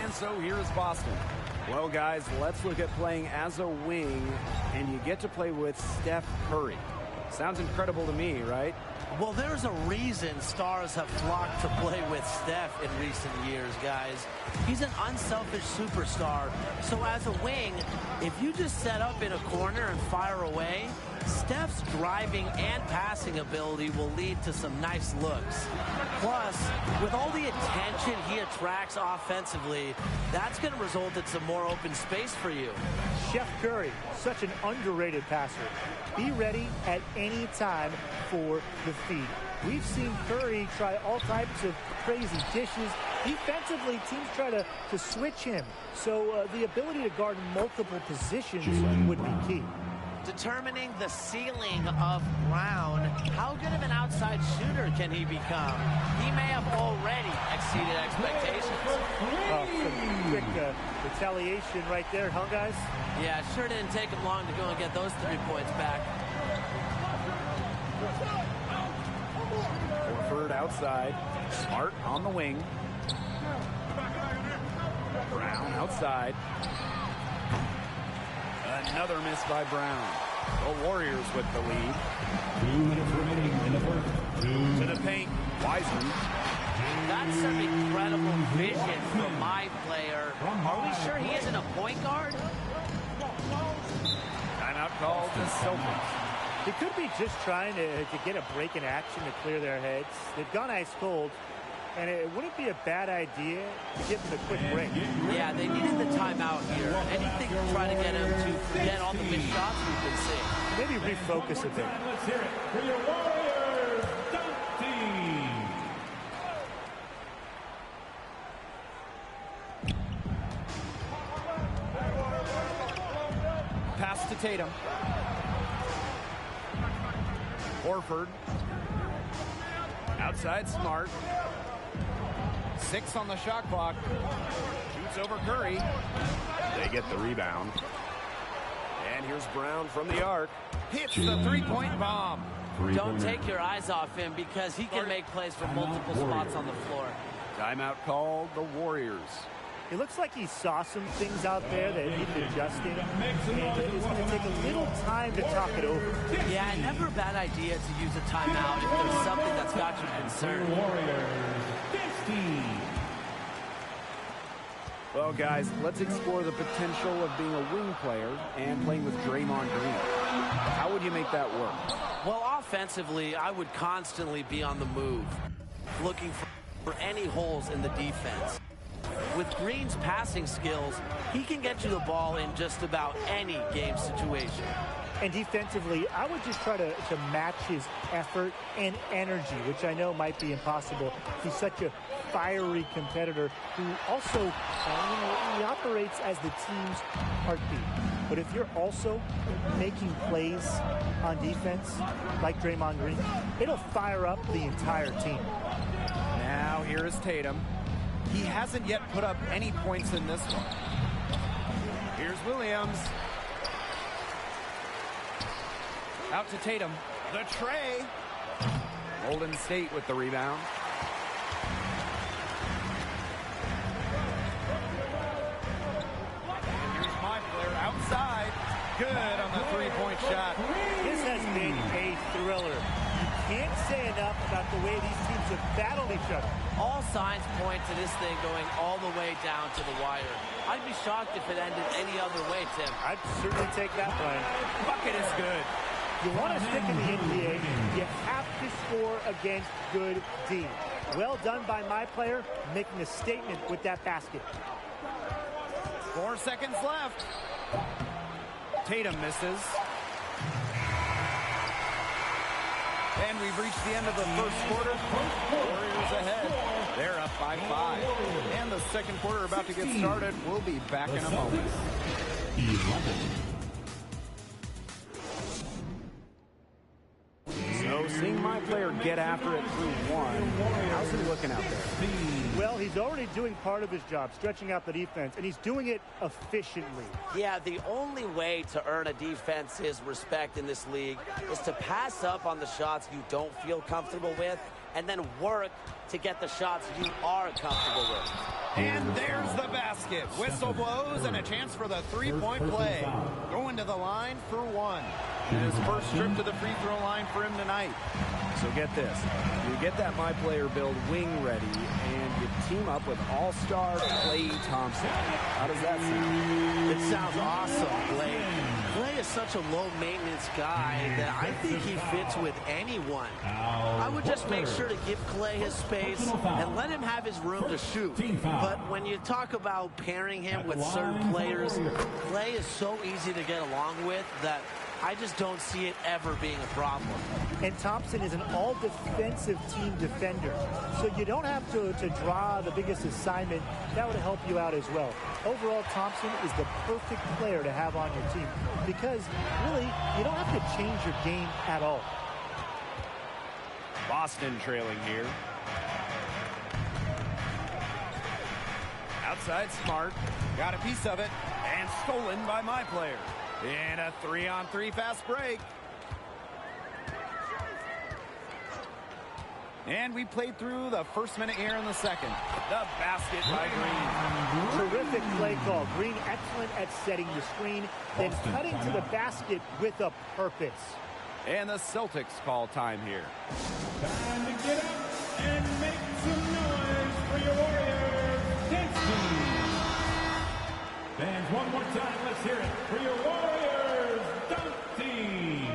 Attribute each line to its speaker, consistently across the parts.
Speaker 1: And so here's Boston. Well, guys, let's look at playing as a wing, and you get to play with Steph Curry. Sounds incredible to me, right?
Speaker 2: Well, there's a reason stars have flocked to play with Steph in recent years, guys. He's an unselfish superstar. So as a wing, if you just set up in a corner and fire away, Steph's driving and passing ability will lead to some nice looks. Plus, with all the attention he attracts offensively, that's going to result in some more open space for you.
Speaker 3: Chef Curry, such an underrated passer. Be ready at any time for the feed. We've seen Curry try all types of crazy dishes. Defensively, teams try to switch him. So the ability to guard multiple positions would be key.
Speaker 2: Determining the ceiling of Brown, how good of an outside shooter can he become? He may have already exceeded expectations.
Speaker 3: Some quick retaliation right there, huh, guys?
Speaker 2: Yeah, it sure didn't take him long to go and get those 3 points back.
Speaker 1: Horford outside. Smart on the wing. Brown outside. Another miss by Brown. The Warriors with the lead.
Speaker 4: 2 minutes remaining in the first.
Speaker 1: To the paint. Wiseman.
Speaker 2: That's some incredible vision from my player. Are we sure he isn't a point guard?
Speaker 1: Timeout called to Celtics.
Speaker 3: It could be just trying to get a break in action to clear their heads. They've gone ice cold, and it wouldn't be a bad idea to give them a quick break.
Speaker 2: Yeah, they needed the timeout here. Anything to try to get him to forget all the missed shots we've been seeing.
Speaker 3: Maybe refocus a bit.
Speaker 4: Let's hear it for your Warriors dunk team.
Speaker 1: Pass to Tatum. Horford. Outside Smart. 6 on the shot clock. Shoots over Curry. They get the rebound. And here's Brown from the arc. Hits the three-point bomb.
Speaker 2: Don't take your eyes off him because he can make plays from multiple spots on the floor.
Speaker 1: Timeout called the Warriors.
Speaker 3: It looks like he saw some things out there that needed adjusting, and it's going to take a little time to talk it over.
Speaker 2: Yeah, never a bad idea to use a timeout if there's something that's got you concerned.
Speaker 4: Warriors 15.
Speaker 1: Well, guys, let's explore the potential of being a wing player and playing with Draymond Green. How would you make that work?
Speaker 2: Well, offensively, I would constantly be on the move, looking for any holes in the defense. With Green's passing skills, he can get you the ball in just about any game situation.
Speaker 3: And defensively, I would just try to match his effort and energy, which I know might be impossible. He's such a fiery competitor who also, he operates as the team's heartbeat. But if you're also making plays on defense, like Draymond Green, it'll fire up the entire team.
Speaker 1: Now here is Tatum. He hasn't yet put up any points in this one. Here's Williams. Out to Tatum. The tray. Golden State with the rebound. And here's my player outside. Good on the three-point shot.
Speaker 3: This has been a thriller. You can't say enough about the way these teams have battled each other.
Speaker 2: All signs point to this thing going all the way down to the wire. I'd be shocked if it ended any other way, Tim.
Speaker 3: I'd certainly take that, Brian.
Speaker 1: Bucket is good.
Speaker 3: You want to stick in the NBA, you have to score against good D. Well done by my player, making a statement with that basket.
Speaker 1: 4 seconds left. Tatum misses. And we've reached the end of the first quarter. Warriors ahead. They're up by 5. And the second quarter about to get started. We'll be back in a moment.
Speaker 4: 11.
Speaker 1: So seeing my player get after it through 1, how's he looking out there?
Speaker 3: Well, he's already doing part of his job, stretching out the defense, and he's doing it efficiently.
Speaker 2: Yeah, the only way to earn a defense's respect in this league is to pass up on the shots you don't feel comfortable with and then work to get the shots you are comfortable with.
Speaker 1: And there's the basket. Whistle blows and a chance for the three-point play. Going to the line for one. And his first trip to the free throw line for him tonight. So get this. You get that My Player build wing ready, and you team up with all-star Klay Thompson. How does that sound?
Speaker 2: It sounds awesome, Klay. Klay is such a low-maintenance guy that I think he fits with anyone. I would just make sure to give Klay his space and let him have his room to shoot. But when you talk about pairing him with certain players, Klay is so easy to get along with that I just don't see it ever being a problem.
Speaker 3: And Thompson is an all-defensive team defender, so you don't have to draw the biggest assignment. That would help you out as well. Overall, Thompson is the perfect player to have on your team because, really, you don't have to change your game at all.
Speaker 1: Boston trailing here. Outside Smart. Got a piece of it. And stolen by My Player. And a 3-on-3 fast break. And we played through the first minute here in the second. The basket by Green.
Speaker 3: Terrific play call. Green excellent at setting the screen, then cutting to the basket with a purpose.
Speaker 1: And the Celtics call time here.
Speaker 4: Time to get up and make some noise for your Warriors. Dancing. Fans, one more time, let's hear it for your Warriors dunk team.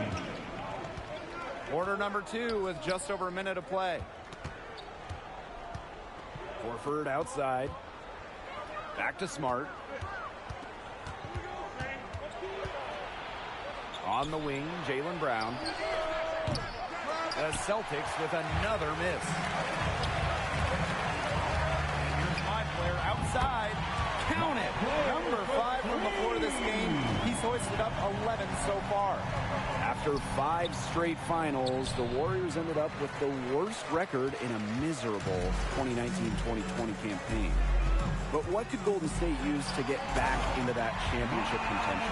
Speaker 1: Quarter number 2 with just over a minute to play. Horford outside. Back to Smart. On the wing, Jaylen Brown. The Celtics with another miss. And here's My Player outside. Count it. Number 5 from before this game. He's hoisted up 11 so far. After 5 straight finals, the Warriors ended up with the worst record in a miserable 2019-2020 campaign. But what could Golden State use to get back into that championship contention?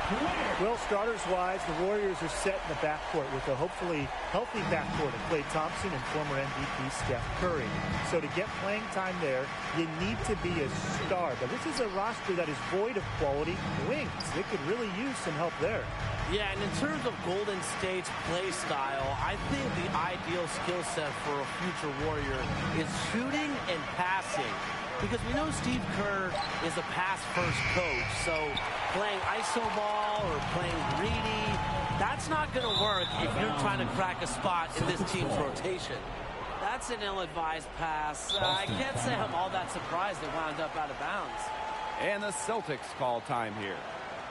Speaker 3: Well, starters-wise, the Warriors are set in the backcourt with a hopefully healthy backcourt of Klay Thompson and former MVP Steph Curry. So to get playing time there, you need to be a star. But this is a roster that is void of quality wings. They could really use some help there.
Speaker 2: Yeah, and in terms of Golden State's play style, I think the ideal skill set for a future Warrior is shooting and passing. Because we know Steve Kerr is a pass-first coach, so playing iso ball or playing greedy, that's not going to work if you're trying to crack a spot in this team's rotation. That's an ill-advised pass. I can't say I'm all that surprised it wound up out of bounds.
Speaker 1: And the Celtics call time here.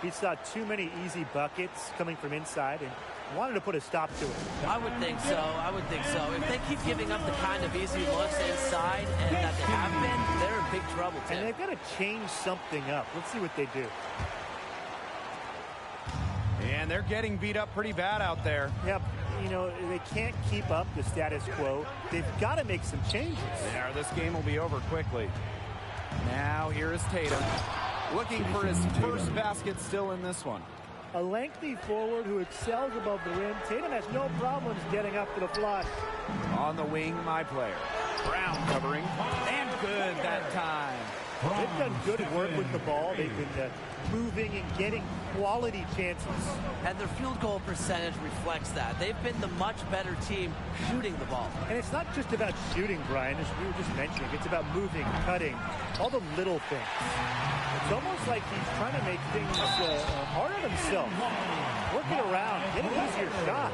Speaker 3: He saw too many easy buckets coming from inside and wanted to put a stop to it.
Speaker 2: I would think so. I would think so. If they keep giving up the kind of easy looks inside and that they have been, they're in big trouble, Tim.
Speaker 3: And they've got to change something up. Let's see what they do.
Speaker 1: And they're getting beat up pretty bad out there.
Speaker 3: Yep. You know, they can't keep up the status quo. They've got to make some changes.
Speaker 1: There, this game will be over quickly. Now here is Tatum. Looking for his first basket still in this one.
Speaker 3: A lengthy forward who excels above the rim. Tatum has no problems getting up to the flush.
Speaker 1: On the wing, My Player. Brown covering. And good that time.
Speaker 3: They've done good work with the ball. They've been moving and getting quality chances.
Speaker 2: And their field goal percentage reflects that. They've been the much better team shooting the ball.
Speaker 3: And it's not just about shooting, Brian, as we were just mentioning. It's about moving, cutting, all the little things. It's almost like he's trying to make things hard on himself. Working around, getting easier shots.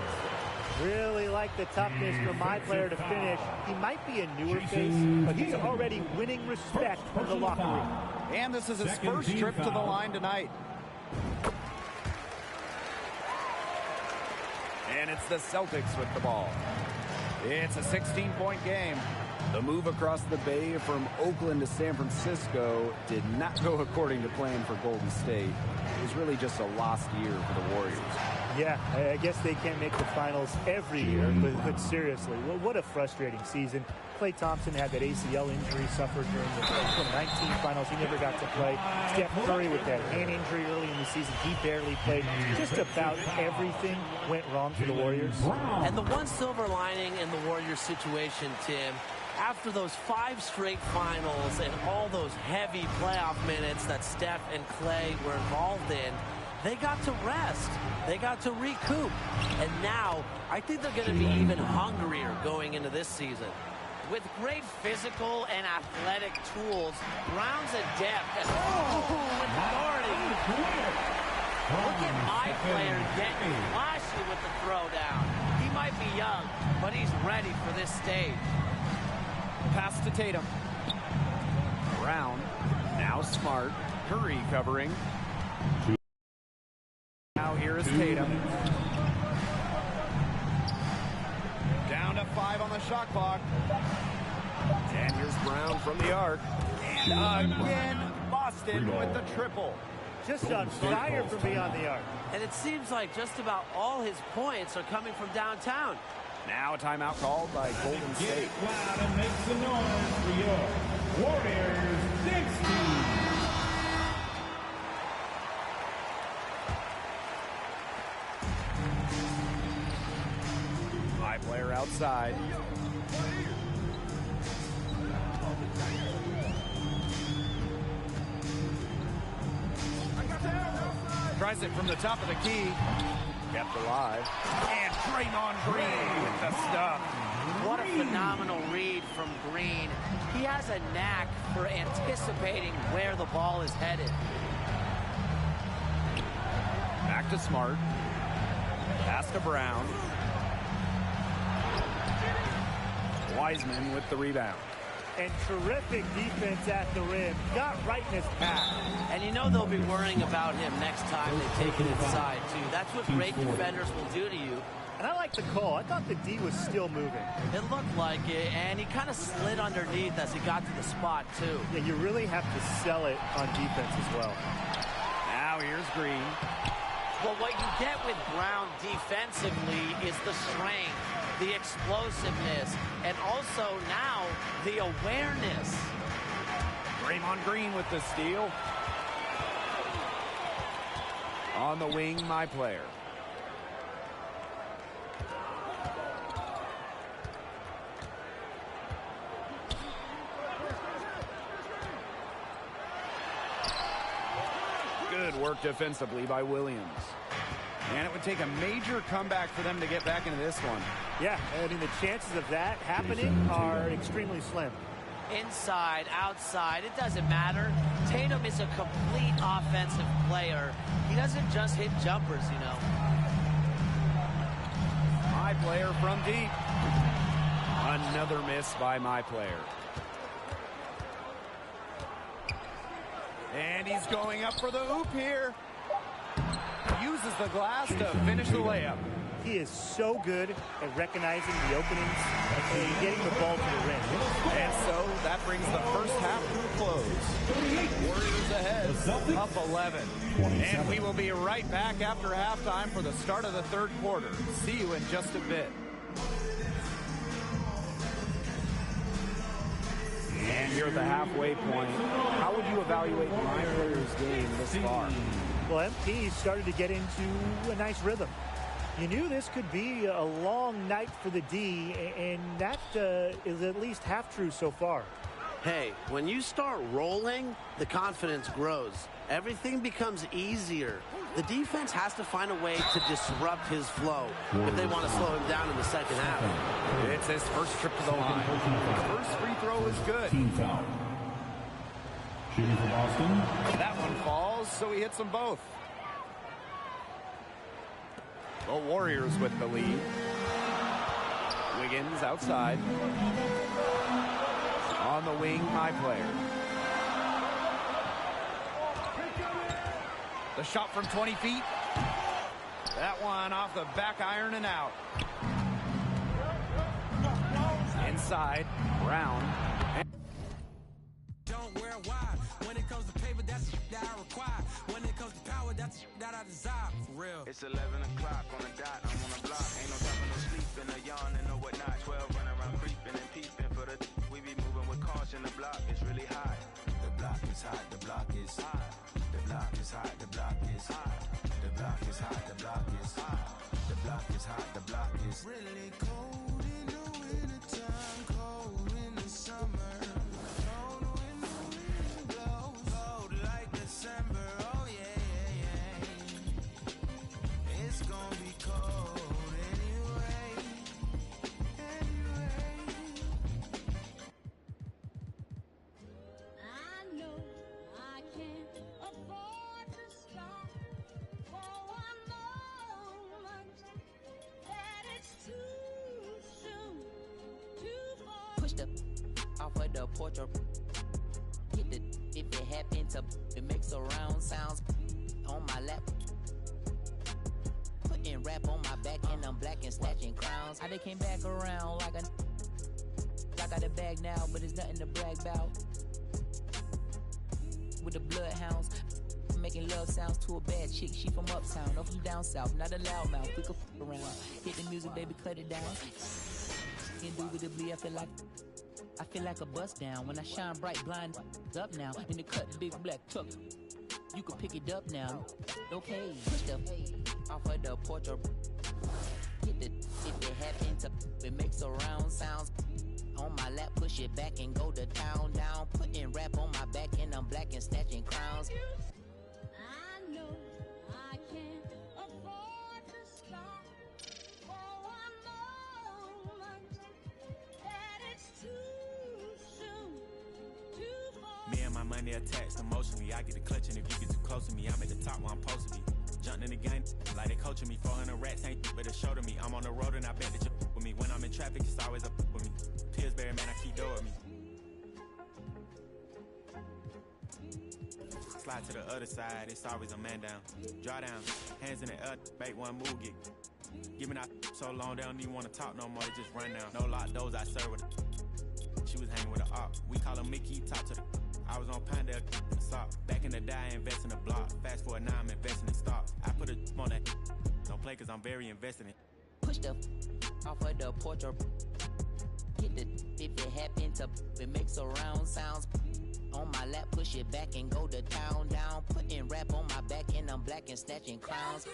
Speaker 3: Really like the toughness for My Player to finish. He might be a newer face, but he's already winning respect from the locker room.
Speaker 1: And this is his first trip to the line tonight. And it's the Celtics with the ball. It's a 16-point game. The move across the bay from Oakland to San Francisco did not go according to plan for Golden State. It was really just a lost year for the Warriors.
Speaker 3: Yeah, I guess they can't make the finals every year, but seriously, well, what a frustrating season. Klay Thompson had that ACL injury suffered during the 2019 finals. He never got to play. Steph Curry with that hand injury early in the season. He barely played. Just about everything went wrong for the Warriors.
Speaker 2: And the one silver lining in the Warriors situation, Tim, After those 5 straight finals and all those heavy playoff minutes that Steph and Klay were involved in, they got to rest. They got to recoup. And now, I think they're going to be even hungrier going into this season. With great physical and athletic tools, Brown's adept at with authority. Look at my player getting flashy with the throwdown. He might be young, but he's ready for this stage.
Speaker 1: Pass to Tatum. Brown, now Smart. Curry covering. Now here is Tatum. Down to 5 on the shot clock. And here's Brown from the arc. And again, Boston with the triple.
Speaker 3: Just on fire from beyond the arc.
Speaker 2: And it seems like just about all his points are coming from downtown.
Speaker 1: Now a timeout called by Golden State.
Speaker 4: Get loud and make some noise for your Warriors 16.
Speaker 1: High player outside. Tries it from the top of the key. Kept alive. And Draymond Green with the stuff.
Speaker 2: What a phenomenal read from Green. He has a knack for anticipating where the ball is headed.
Speaker 1: Back to Smart. Pass to Brown. Wiseman with the rebound.
Speaker 3: And terrific defense at the rim. Got right in his path.
Speaker 2: And you know they'll be worrying about him next time they take it inside, too. That's what great defenders will do to you.
Speaker 3: And I like the call. I thought the D was still moving.
Speaker 2: It looked like it, and he kind of slid underneath as he got to the spot, too.
Speaker 3: Yeah, you really have to sell it on defense as well.
Speaker 1: Now here's Green.
Speaker 2: Well, what you get with Brown defensively is the strength, the explosiveness, and also now the awareness.
Speaker 1: Draymond Green with the steal. On the wing, my player. Good work defensively by Williams. And it would take a major comeback for them to get back into this one.
Speaker 3: Yeah, I mean, the chances of that happening are extremely slim.
Speaker 2: Inside, outside, it doesn't matter. Tatum is a complete offensive player. He doesn't just hit jumpers, you know.
Speaker 1: My player from deep. Another miss by my player. And he's going up for the hoop here. Uses the glass to finish the layup.
Speaker 3: He is so good at recognizing the openings and getting the ball to the rim.
Speaker 1: And so that brings the first half to a close. Warriors ahead, up 11. And we will be right back after halftime for the start of the third quarter. See you in just a bit. And you're at the halfway point. How would you evaluate my player's game this far?
Speaker 3: Well, MP started to get into a nice rhythm. You knew this could be a long night for the D, and that is at least half true so far.
Speaker 2: Hey, when you start rolling, the confidence grows. Everything becomes easier. The defense has to find a way to disrupt his flow if they want to slow him down in the second half.
Speaker 1: It's his first trip to the line. First free throw is good.
Speaker 4: Team foul. Shooting for Boston.
Speaker 1: That one falls, so he hits them both. The Warriors with the lead. Wiggins outside. On the wing, my player. The shot from 20 feet. That one off the back iron and out. Inside, Brown.
Speaker 5: Don't wear wide. When it comes to paper, that's that I require. When it comes to power, that's that I desire. For real.
Speaker 6: It's 11 o'clock on the dot. I'm on the block. Ain't no time for no sleeping, no yawning, no whatnot. 12 running around creeping and peeping for the. We be moving with caution. The block is really hot. The block is hot. The block is hot. The block is hot. The block is hot. The block is hot. The block is hot. The block is hot. The block is
Speaker 5: Really cold in the wintertime, cold in the
Speaker 7: Push the off of the porch or hit the if it happen to it makes around sounds on my lap. Putting rap on my back and I'm black and snatching crowns. I came back around like I got a bag now, but it's nothing to brag about. With the bloodhounds, making love sounds to a bad chick. She from uptown, no from down south, not a loudmouth. We could f around. Hit the music, baby, cut it down. Indubitably, I feel like a bust down when I shine bright, blind up now. In the cut, big black truck. You can pick it up now. Okay, push the off of the porch or hit the if it happen to it makes around sounds on my lap. Push it back and go to town down. Putting rap on my back and I'm black and snatching crowns.
Speaker 8: I know I can't afford to stop for one moment. That it's too soon, too far.
Speaker 9: Me and my money attached emotionally. I get the clutch, and if you get too close to me, I'm at the top where I'm supposed to be. Jumped in the game like they coaching me. 400 rats ain't but a show to me. I'm on the road and I bet that you with me. When I'm in traffic, it's always up with me. Pillsbury, man, I keep door with me. Slide to the other side, it's always a man down. Draw down, hands in the air, bait one move, get. Giving out so long, they don't even want to talk no more, they just run down. No lock doors, I serve with a. She was hanging with a op. We call him Mickey, talk to the. I was on Pinedale, back in the day, I invest in the block. Fast forward now, I'm investing in stock. I put a on that. Don't play cause I'm very invested in.
Speaker 7: Push the off of the porch or hit the if it happen to it makes around sounds on my lap. Push it back and go to town down. Putting rap on my back and I'm black and snatching crowns.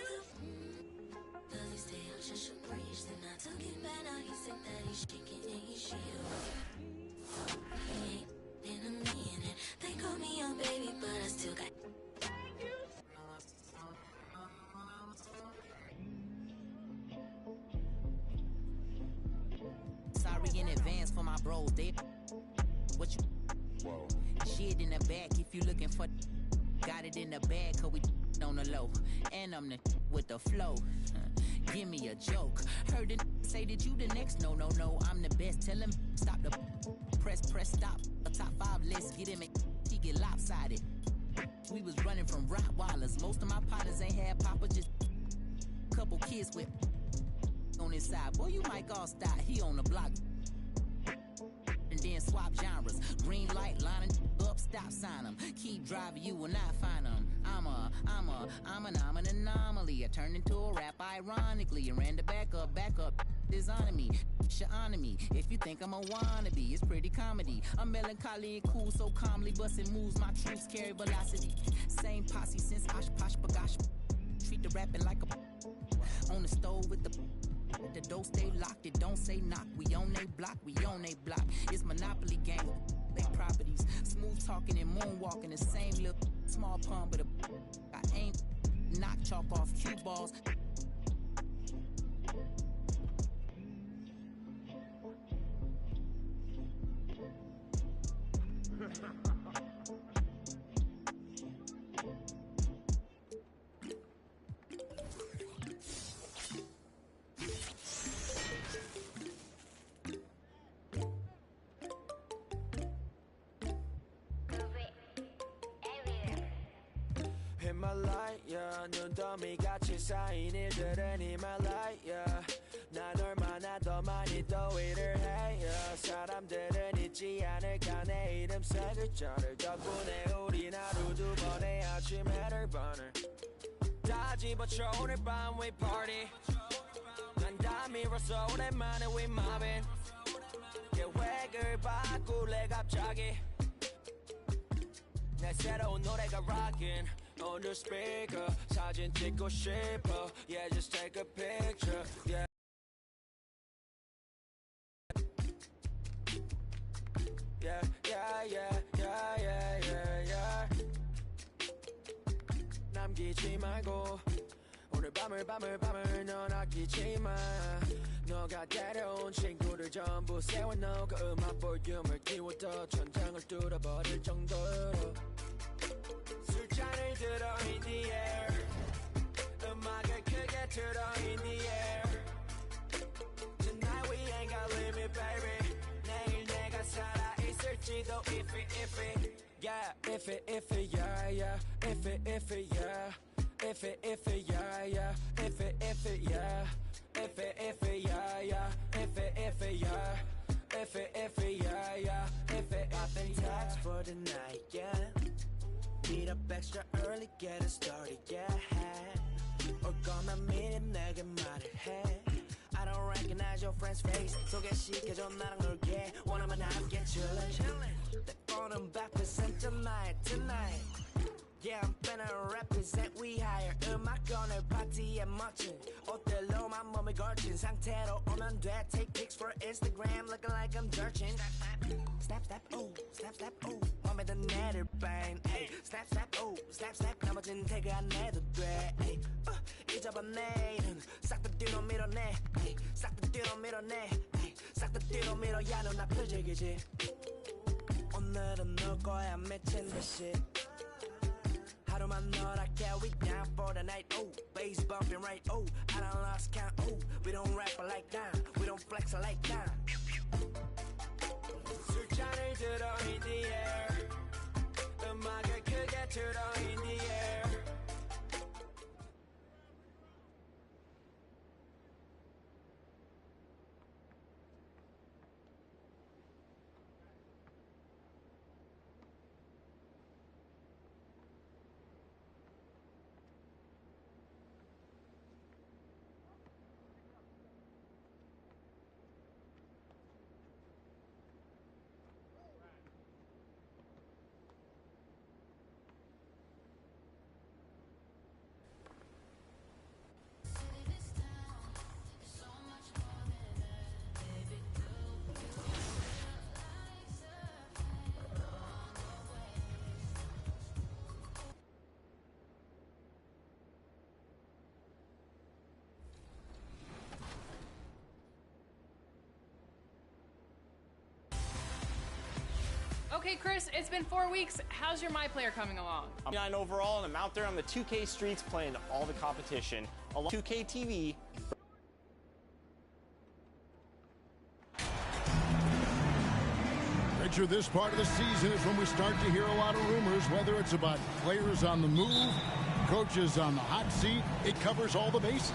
Speaker 8: They call me young baby, but I still got.
Speaker 7: Sorry in advance for my bros. They what you?
Speaker 1: Whoa.
Speaker 7: Shit in the back if you looking for. Got it in the bag, cause we on the low. And I'm the with the flow. Give me a joke. Heard it say that you the next. No, I'm the best. Tell him stop the press, stop. A top 5 list, get him. He get lopsided. We was running from Rottweilers. Most of my partners ain't had papa, just couple kids with on his side. Boy, you might all stop. He on the block. And then swap genres. Green light, lining up, stop sign him. Keep driving, you will not find him. I'm an anomaly. I turned into a rap ironically and ran the back up. Designing me, sha'aning me. If you think I'm a wannabe, it's pretty comedy. I'm melancholy and cool, so calmly busting moves. My truths carry velocity. Same posse since Osh Posh Bagosh. Treat the rapping like a on the stove with the door stay locked, it don't say knock. We on they block, It's Monopoly game, they properties. Smooth talking and moonwalking, the same little small palm, but I ain't knock chalk off cue balls.
Speaker 6: In my light, yeah. 눈더미 같이 쌓인 일들은 in my light, yeah. 난 얼마나 더 많이 더 일을 해, yeah. 사람들은 잊지 않을까 내 이름 세 글자를. 덕분에 우린 하루 2번의 아침 해를 번을 다 집어쳐 오늘 밤 we party. 난 다 밀어서 오랜만에 we mobbing. 계획을 바꿀래 갑자기. 내 새로운 노래가 rockin' on the speaker. 사진 찍고 싶어. Yeah, just take a picture. Yeah. Yeah. 남기지 말고 오늘 밤을 넌 아끼지 마. 너가 데려온 친구들 전부 세워놓고 음악 볼륨을 키워도 천장을 뚫어버릴 정도로 술잔을 들어 in the air. 음악을 크게 틀어 in the air. Tonight we ain't got limit baby. 내일 내가
Speaker 5: if it, yeah, yeah. If it, yeah. If it, yeah, yeah. If it, yeah. If it, yeah, yeah. If it, yeah. If it, yeah, yeah. If it,
Speaker 2: Popping tags for the night, yeah. Meet up extra early, get it started, yeah. Or gonna meet him, 내게 말을 해. I don't recognize your friend's face. 소개시켜줘 나랑 놀게. 원하면 함께 chillin'. 때로는 represent tonight. Yeah, I'm finna represent, we hire. 음악 오늘 파티에 멋진 옷들로만 몸을 걸친 상태로 오면 돼. Take pics for Instagram, looking like I'm searching. Snap, ooh, snap, ooh. 맘에 든 애를 bang, ay. Snap, ooh, snap. 나머진 태그 안 해도 돼, ay. 잊어봐 내일은 싹 다 뒤로 밀어내, ay. 싹 다 뒤로 밀어내, ay. 싹 다 뒤로 밀어. 야, 넌 앞을 즐기지. 오늘은 놀 거야 미친 듯이. 하루만 너랄게, we down for the night. Oh, bass bumping right. Oh, I done lost count. Oh, we don't rap like that. We don't flex like that. 술잔을 들어 in the air. 음악을 크게 틀어 in the air.
Speaker 10: Okay, Chris, it's been 4 weeks. How's your My Player coming along?
Speaker 11: I'm 9 overall, and I'm out there on the 2K streets playing all the competition. 2K TV.
Speaker 12: Picture this part of the season is when we start to hear a lot of rumors, whether it's about players on the move, coaches on the hot seat. It covers all the bases.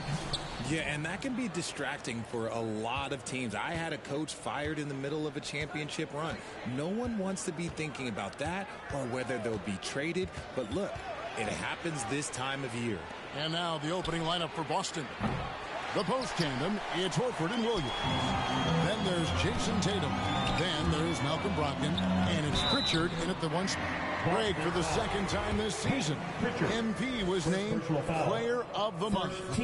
Speaker 13: Yeah, and that can be distracting for a lot of teams. I had a coach fired in the middle of a championship run. No one wants to be thinking about that or whether they'll be traded. But look, it happens this time of year.
Speaker 12: And now the opening lineup for Boston. The post tandem, it's Horford and Williams. Then there's Jason Tatum. Then there's Malcolm Brogdon. And it's Pritchard in at the one spot. Greg, for the second time this season, MP was named Player of the Month.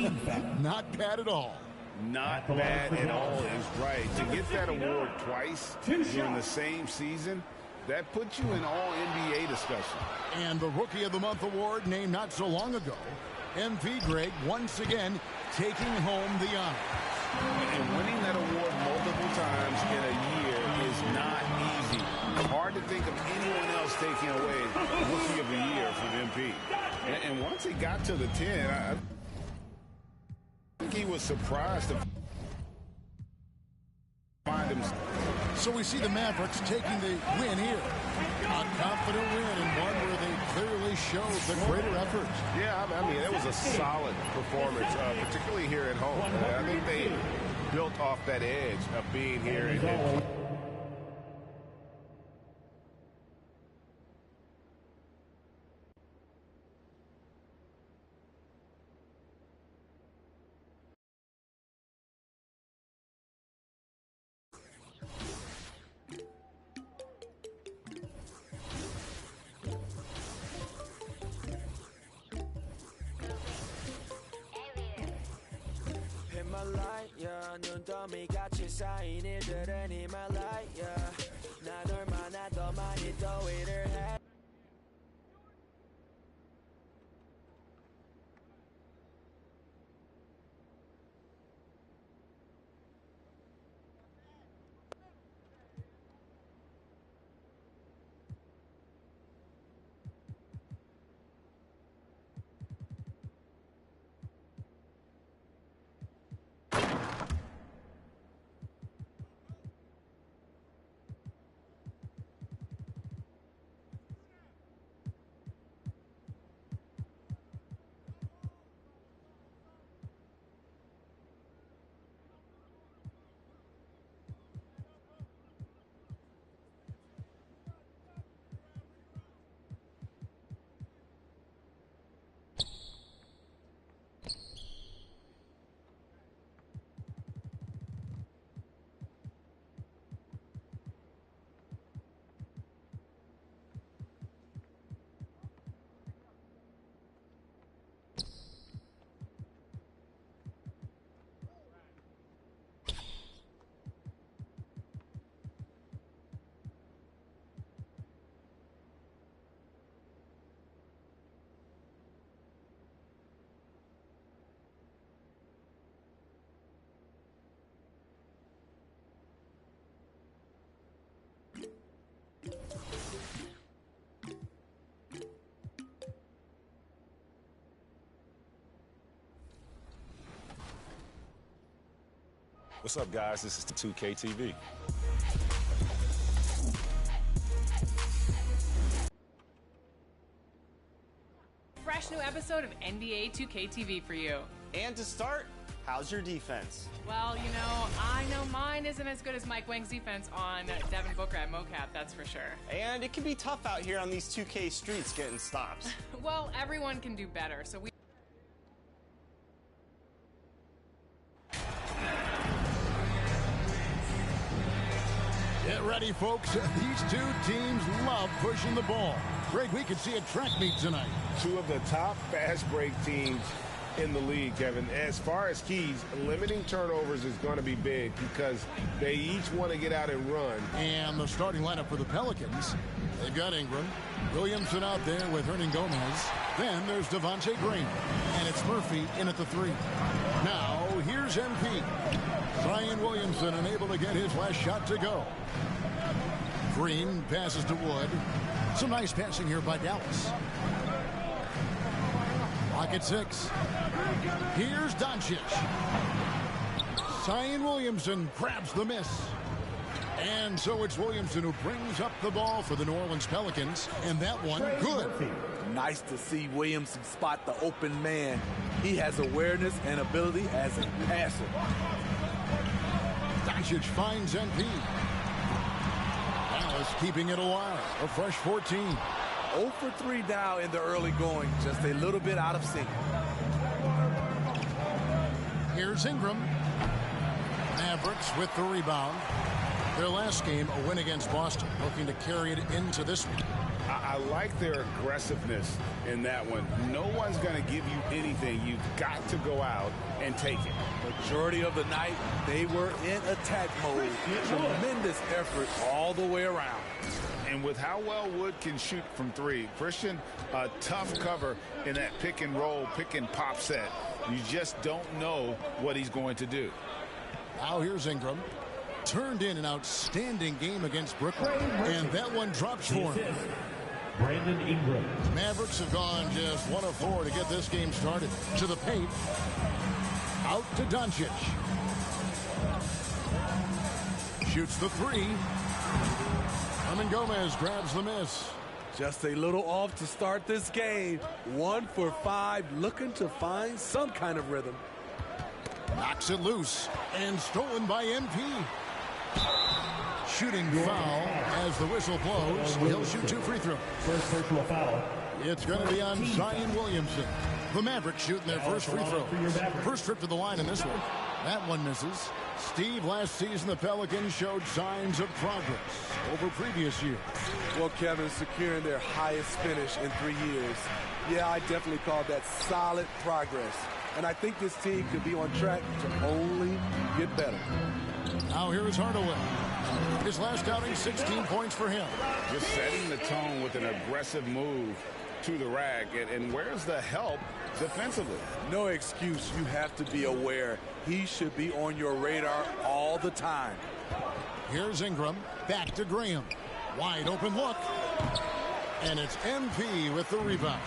Speaker 12: Not bad at all.
Speaker 14: Not bad at all is right. To get that award twice during the same season, that puts you in all NBA discussion.
Speaker 12: And the Rookie of the Month award named not so long ago, MP Greg once again taking home the honor.
Speaker 14: And winning that award multiple times in a year is not easy. Hard to think of anyone else taking away Rookie of the Year from MP. And once he got to the 10, I think he was surprised to find him.
Speaker 12: So we see the Mavericks taking the win here. A confident win and one where they clearly showed the greater effort.
Speaker 14: Yeah, I mean, it was a solid performance, particularly here at home. I think they built off that edge of being here. And
Speaker 2: Himalaya, 눈더미 같이 쌓인 일들은 Himalaya. 난 얼마나 더 많이 더위를 해.
Speaker 14: What's up, guys? This is 2K TV.
Speaker 10: Fresh new episode of NBA 2K TV for you.
Speaker 11: And to start, how's your defense?
Speaker 10: Well, you know, I know mine isn't as good as Mike Wang's defense on Devin Booker at mocap, that's for sure.
Speaker 11: And it can be tough out here on these 2K streets getting stops.
Speaker 10: Well, everyone can do better, so we...
Speaker 12: Get ready, folks. These two teams love pushing the ball. Greg, we could see a track meet tonight.
Speaker 14: Two of the top fast break teams in the league, Kevin. As far as keys, limiting turnovers is going to be big because they each want to get out and run.
Speaker 12: And the starting lineup for the Pelicans, they've got Ingram, Williamson out there with Hernan Gomez. Then there's Devontae Green, and it's Murphy in at the 3. Now, here's MP. Zion Williamson unable to get his last shot to go. Green passes to Wood. Some nice passing here by Dallas. Pocket 6. Here's Doncic. Zion Williamson grabs the miss. And so it's Williamson who brings up the ball for the New Orleans Pelicans. And that one, good.
Speaker 15: Nice to see Williamson spot the open man. He has awareness and ability as a passer.
Speaker 12: Doncic finds MP. Dallas keeping it alive. A fresh 14.
Speaker 15: 0 for 3 now in the early going. Just a little bit out of sync.
Speaker 12: Here's Ingram. Mavericks with the rebound. Their last game, a win against Boston, looking to carry it into this one.
Speaker 14: I like their aggressiveness in that one. No one's going to give you anything. You've got to go out and take it.
Speaker 15: Majority of the night, they were in attack mode. Tremendous effort all the way around.
Speaker 14: And with how well Wood can shoot from 3, Christian, a tough cover in that pick and roll, pick and pop set. You just don't know what he's going to do.
Speaker 12: Now here's Ingram. Turned in an outstanding game against Brooklyn. And that one drops for him.
Speaker 4: Brandon Ingram.
Speaker 12: Mavericks have gone just 1 of 4 to get this game started. To the paint. Out to Doncic. Shoots the 3. Hernan Gomez grabs the miss.
Speaker 15: Just a little off to start this game. 1 for 5, looking to find some kind of rhythm.
Speaker 12: Knocks it loose and stolen by MP. Shooting foul as the whistle blows. He'll shoot 2 free throws.
Speaker 4: First personal foul.
Speaker 12: It's going to be on Zion Williamson. The Mavericks shooting their first free throw. First trip to the line in this one. That one misses. Steve, last season the Pelicans showed signs of progress over previous years.
Speaker 15: Well, Kevin, securing their highest finish in 3 years. Yeah, I definitely call that solid progress. And I think this team could be on track to only get better.
Speaker 12: Now here is Hardaway. His last outing, 16 points for him.
Speaker 14: Just setting the tone with an aggressive move to the rack. And where's the help defensively?
Speaker 15: No excuse. You have to be aware. He should be on your radar all the time.
Speaker 12: Here's Ingram. Back to Graham. Wide open look. And it's MP with the rebound.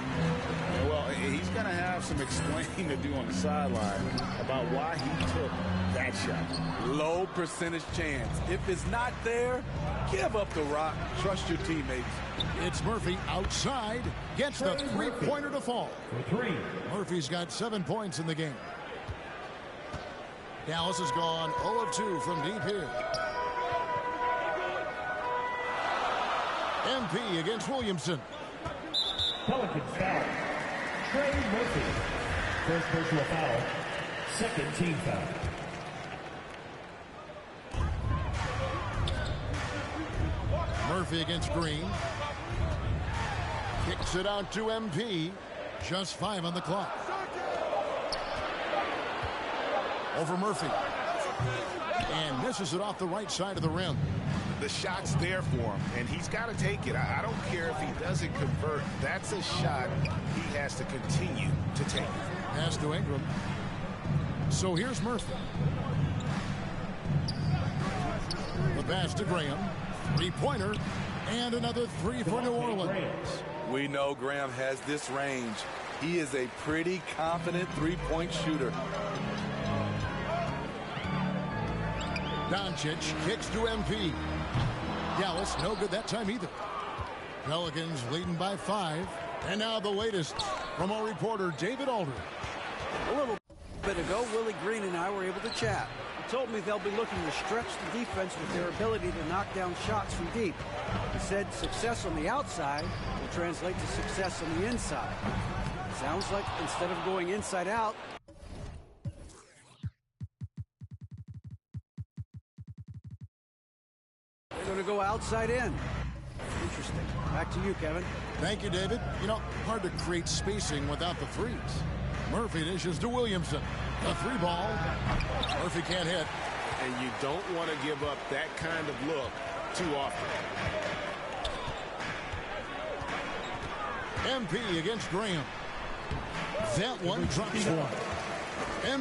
Speaker 14: Well, he's going to have some explaining to do on the sideline about why he took that shot.
Speaker 15: Low percentage chance. If it's not there, give up the rock. Trust your teammates.
Speaker 12: It's Murphy outside. Gets the three-pointer to fall.
Speaker 4: For 3.
Speaker 12: Murphy's got 7 points in the game. Dallas has gone 0 of 2 from deep here. MP against Williamson.
Speaker 4: Pelicans foul. Trey Murphy. First personal foul. Second team foul.
Speaker 12: Murphy against Green. Kicks it out to MP. Just 5 on the clock. Over Murphy. And misses it off the right side of the rim.
Speaker 14: The shot's there for him, and he's got to take it. I don't care if he doesn't convert. That's a shot he has to continue to take.
Speaker 12: Pass to Ingram. So here's Murphy. The pass to Graham. Three-pointer. And another 3 for New Orleans.
Speaker 15: We know Graham has this range. He is a pretty confident three-point shooter.
Speaker 12: Doncic kicks to MP. Dallas no good that time either. Pelicans leading by 5. And now the latest from our reporter David Aldridge.
Speaker 16: A little bit ago, Willie Green and I were able to chat. He told me they'll be looking to stretch the defense with their ability to knock down shots from deep. He said success on the outside will translate to success on the inside. Sounds like instead of going inside out, they're going to go outside in. Interesting. Back to you, Kevin.
Speaker 12: Thank you, David. You know, hard to create spacing without the threes. Murphy dishes to Williamson. A 3 ball. Murphy can't hit.
Speaker 14: And you don't want to give up that kind of look too often.
Speaker 12: MP against Graham. That one drops one.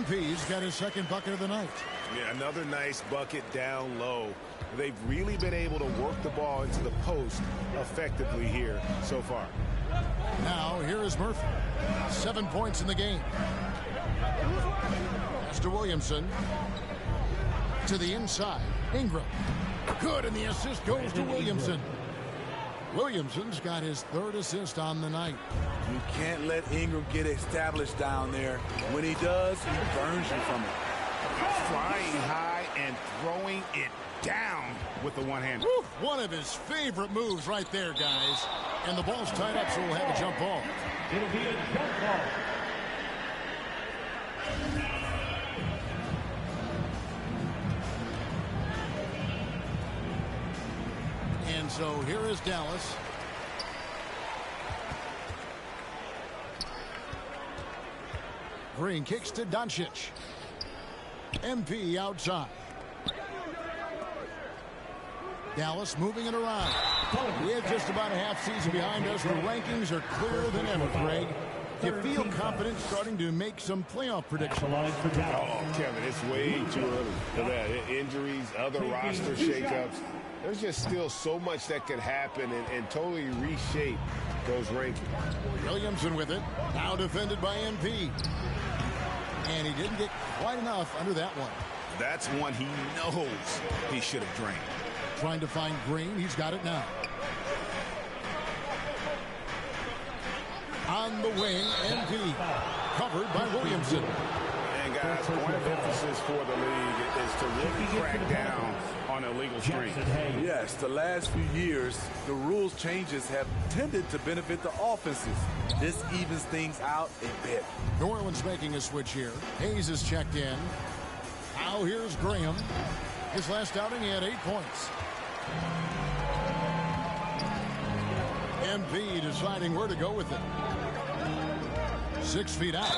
Speaker 12: MP's got his second bucket of the night.
Speaker 14: Yeah, another nice bucket down low. They've really been able to work the ball into the post effectively here so far.
Speaker 12: Now, here is Murphy. 7 points in the game. Pass to Williamson. To the inside. Ingram. Good, and the assist goes to Williamson. Williamson's got his 3rd assist on the night.
Speaker 15: You can't let Ingram get established down there. When he does, he burns you from it.
Speaker 14: Flying high and throwing it down with the one-hand.
Speaker 12: One of his favorite moves right there, guys. And the ball's tied up, so we'll have a jump ball.
Speaker 4: It'll be a jump ball.
Speaker 12: And so here is Dallas. Green kicks to Doncic. MP outside. Dallas moving it around. We have just about a half season behind us. The rankings are clearer than ever, Greg. You feel confident starting to make some playoff predictions.
Speaker 14: Oh, Kevin, it's way too early for that. Injuries, other roster shakeups. There's just still so much that could happen and totally reshape those rankings.
Speaker 12: Williamson with it. Now defended by MP. And he didn't get quite enough under that one.
Speaker 14: That's one he knows he should have drained.
Speaker 12: Trying to find Green. He's got it now. On the wing, MP. Covered by Williamson.
Speaker 14: And guys, point of emphasis for the league is to really crack down on illegal screens.
Speaker 15: Yes, the last few years, the rules changes have tended to benefit the offenses. This evens things out a bit.
Speaker 12: New Orleans making a switch here. Hayes is checked in. Now here's Graham. His last outing, he had 8 points. MP deciding where to go with it. 6 feet out.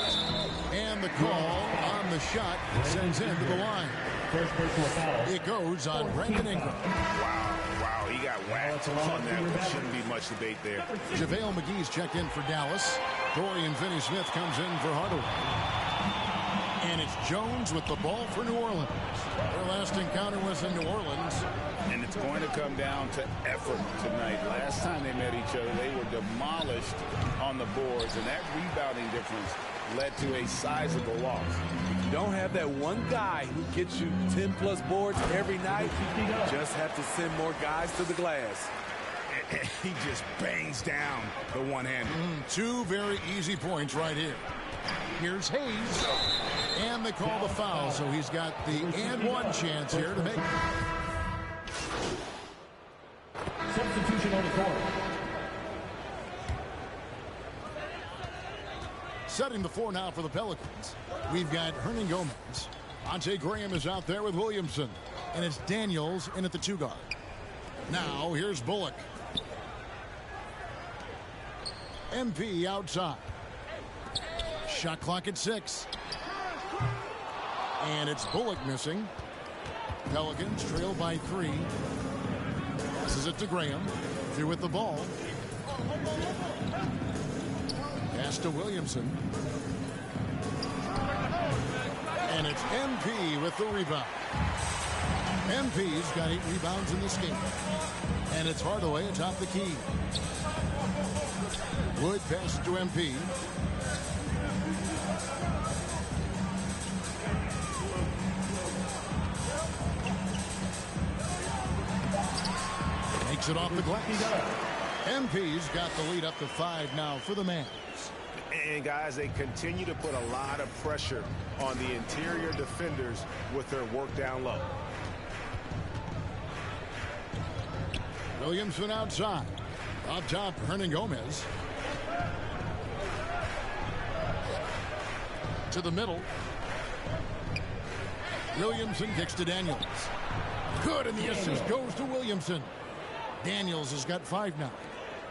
Speaker 12: And the call on the shot sends him to the line. It goes on Brandon Ingram.
Speaker 14: Wow, he got whacked on that. There shouldn't be much debate there.
Speaker 12: JaVale McGee's checked in for Dallas. Dorian Finney-Smith comes in for Hardaway. And it's Jones with the ball for New Orleans. Their last encounter was in New Orleans.
Speaker 14: And it's going to come down to effort tonight. Last time they met each other, they were demolished on the boards, and that rebounding difference led to a sizable loss.
Speaker 15: If you don't have that one guy who gets you 10-plus boards every night, you just have to send more guys to the glass.
Speaker 14: He just bangs down the one-hander.
Speaker 12: 2 very easy points right here. Here's Hayes. And they call the foul, so he's got the and one chance here to make.
Speaker 4: Substitution on the court.
Speaker 12: Setting the floor now for the Pelicans. We've got Hernan Gomez. Monte Graham is out there with Williamson. And it's Daniels in at the 2 guard. Now here's Bullock. MP outside. Shot clock at 6. And it's Bullock missing. Pelicans trail by 3. Passes it to Graham. Through with the ball. Pass to Williamson. And it's MP with the rebound. MP's got 8 rebounds in this game. And it's Hardaway atop the key. Wood passes to MP. Knocks it off the glass. MP's got the lead up to 5 now for the Mavs.
Speaker 14: And guys, they continue to put a lot of pressure on the interior defenders with their work down low.
Speaker 12: Williamson outside. Up top, Hernan Gomez. To the middle. Williamson kicks to Daniels. Good, and the assist goes to Williamson. Daniels has got 5 now.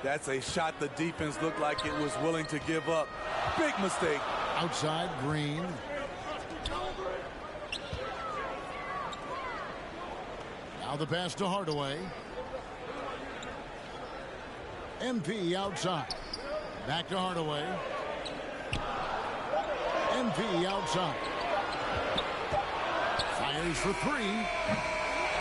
Speaker 15: That's a shot the defense looked like it was willing to give up. Big mistake.
Speaker 12: Outside, Green. Now the pass to Hardaway. MP outside. Back to Hardaway. MP outside. Fires for 3.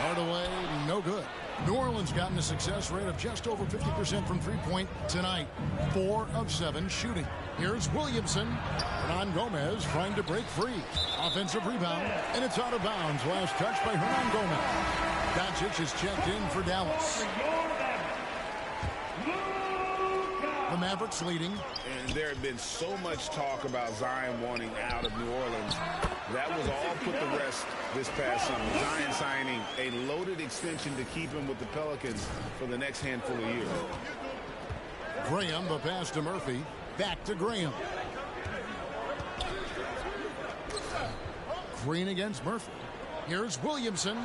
Speaker 12: Hardaway, no good. New Orleans gotten a success rate of just over 50% from three-point tonight. 4 of 7 shooting. Here's Williamson. Hernan Gomez trying to break free. Offensive rebound, and it's out of bounds. Last touch by Hernan Gomez. Doncic is checked in for Dallas. The Mavericks leading.
Speaker 14: And there had been so much talk about Zion wanting out of New Orleans. That was all put to rest this past summer. Zion signing a loaded extension to keep him with the Pelicans for the next handful of years.
Speaker 12: Graham, the pass to Murphy. Back to Graham. Green against Murphy. Here's Williamson.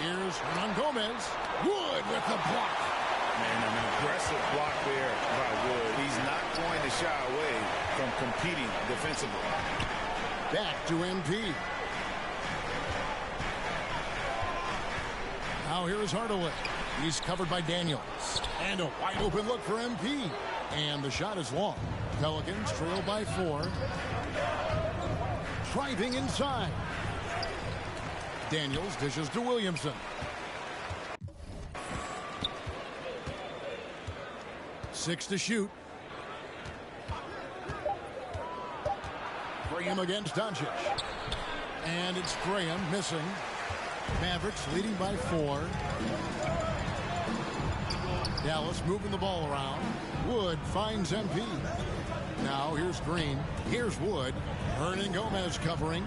Speaker 12: Here's Hernan Gomez. Wood with the block.
Speaker 14: Man, an aggressive block there by Wood. He's not going to shy away from competing defensively.
Speaker 12: Back to MP. Now here is Hardaway. He's covered by Daniels. And a wide open look for MP. And the shot is long. Pelicans trail by 4. Driving inside. Daniels dishes to Williamson. Six to shoot. Graham against Doncic. And it's Graham missing. Mavericks leading by 4. Dallas moving the ball around. Wood finds MP. Now here's Green. Here's Wood. Hernan Gomez covering.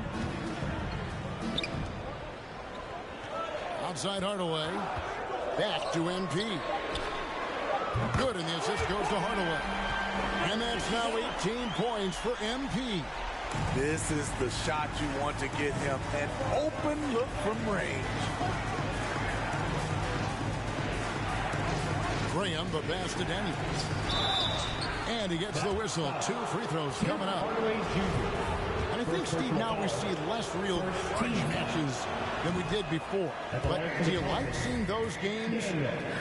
Speaker 12: Outside Hardaway. Back to MP. Good, and the assist goes to Hardaway. And that's now 18 points for MP.
Speaker 15: This is the shot you want to get him. An open look from range.
Speaker 12: Graham, the pass to Daniels. And he gets the whistle. 2 free throws coming up. And I think, Steve, now we see less real crunch matches than we did before. But do you like seeing those games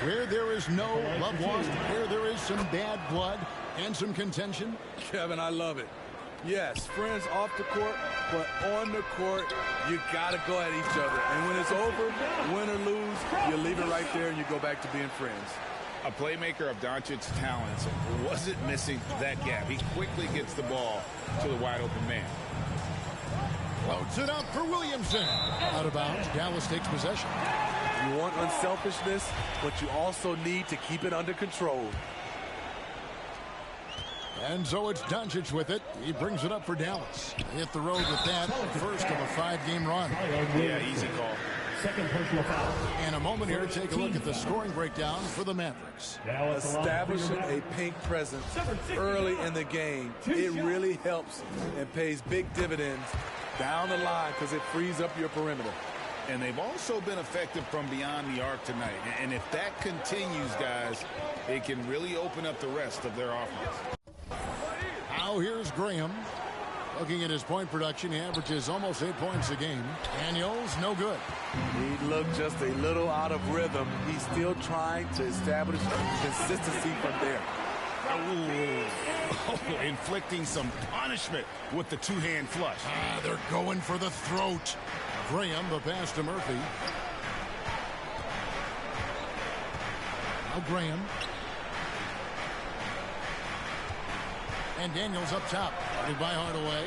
Speaker 12: where there is no love lost, where there is some bad blood and some contention?
Speaker 15: Kevin, I love it. Yes, friends off the court, but on the court, you got to go at each other. And when it's over, win or lose, you leave it right there and you go back to being friends.
Speaker 14: A playmaker of Doncic's talents wasn't missing that gap. He quickly gets the ball to the wide open man.
Speaker 12: Floats it up for Williamson. Out of bounds. Dallas takes possession.
Speaker 15: You want unselfishness, but you also need to keep it under control.
Speaker 12: And so it's Doncic with it. He brings it up for Dallas. Hit the road with that. First of a 5-game run.
Speaker 14: Yeah, easy call.
Speaker 4: Second personal foul.
Speaker 12: And a moment here, take a look at the scoring breakdown for the Mavericks.
Speaker 15: Establishing a pink presence early in the game, it really helps and pays big dividends down the line because it frees up your perimeter.
Speaker 14: And they've also been effective from beyond the arc tonight. And if that continues, guys, it can really open up the rest of their offense.
Speaker 12: Now here's Graham. Looking at his point production, he averages almost 8 points a game. Daniels, no good.
Speaker 15: He looked just a little out of rhythm. He's still trying to establish consistency from there.
Speaker 14: Oh, inflicting some punishment with the two-hand flush.
Speaker 12: They're going for the throat. Graham, the pass to Murphy. Now Graham. And Daniels up top. Guarded by Hardaway.